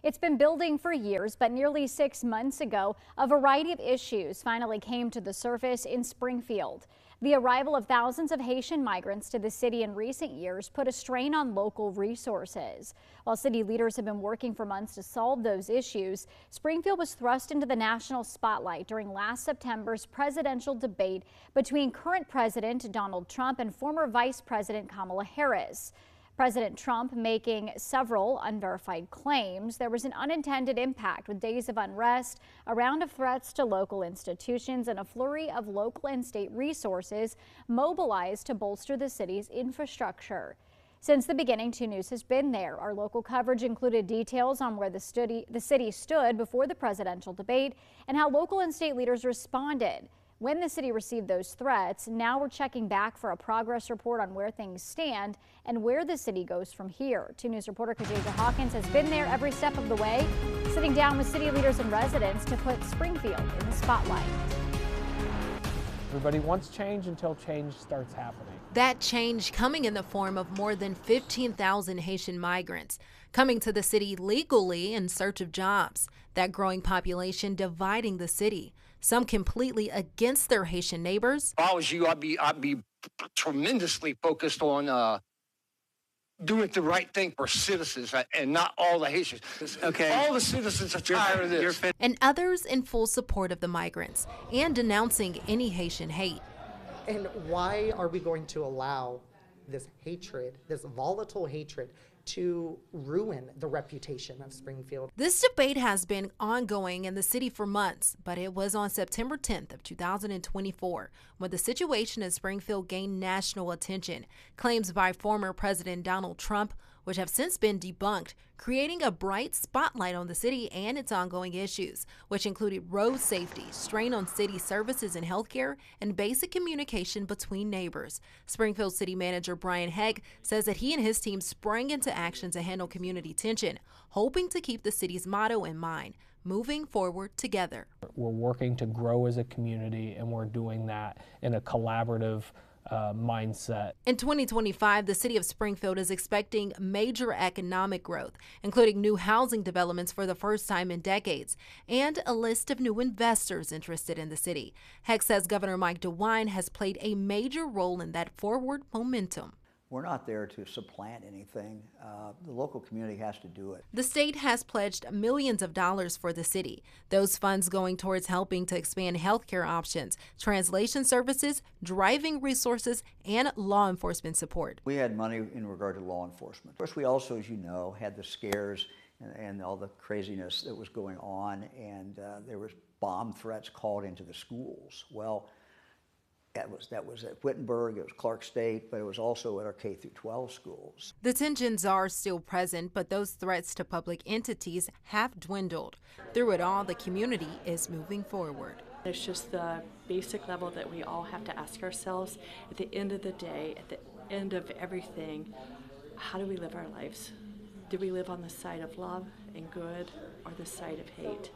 It's been building for years, but nearly 6 months ago, a variety of issues finally came to the surface in Springfield. The arrival of thousands of Haitian migrants to the city in recent years put a strain on local resources. While city leaders have been working for months to solve those issues, Springfield was thrust into the national spotlight during last September's presidential debate between current President Donald Trump and former Vice President Kamala Harris. President Trump making several unverified claims. There was an unintended impact with days of unrest, a round of threats to local institutions, and a flurry of local and state resources mobilized to bolster the city's infrastructure. Since the beginning, 2 News has been there. Our local coverage included details on where the city stood before the presidential debate and how local and state leaders responded when the city received those threats. Now we're checking back for a progress report on where things stand and where the city goes from here. 2 News reporter Kajaja Hawkins has been there every step of the way, sitting down with city leaders and residents to put Springfield in the spotlight. Everybody wants change until change starts happening. That change coming in the form of more than 15,000 Haitian migrants coming to the city legally in search of jobs. That growing population dividing the city, some completely against their Haitian neighbors. If I was you, I'd be tremendously focused on doing the right thing for citizens and not all the Haitians. Okay. All the citizens are tired of this. And others in full support of the migrants and denouncing any Haitian hate. And why are we going to allow this hatred, this volatile hatred, to ruin the reputation of Springfield? This debate has been ongoing in the city for months, but it was on September 10th of 2024 when the situation in Springfield gained national attention. Claims by former President Donald Trump, which have since been debunked, creating a bright spotlight on the city and its ongoing issues, which included road safety, strain on city services and healthcare, and basic communication between neighbors. Springfield City Manager Brian Hegg says that he and his team sprang into action to handle community tension, hoping to keep the city's motto in mind: moving forward together. We're working to grow as a community, and we're doing that in a collaborative mindset. In 2025, the city of Springfield is expecting major economic growth, including new housing developments for the first time in decades, and a list of new investors interested in the city. Heck says Governor Mike DeWine has played a major role in that forward momentum. We're not there to supplant anything. The local community has to do it. The state has pledged millions of dollars for the city. Those funds going towards helping to expand healthcare options, translation services, driving resources, and law enforcement support. We had money in regard to law enforcement. Of course, we also, as you know, had the scares and all the craziness that was going on, and there was bomb threats called into the schools. Well, that was at Wittenberg, it was Clark State, but it was also at our K through 12 schools. The tensions are still present, but those threats to public entities have dwindled. Through it all, the community is moving forward. It's just the basic level that we all have to ask ourselves at the end of the day, at the end of everything: how do we live our lives? Do we live on the side of love and good, or the side of hate?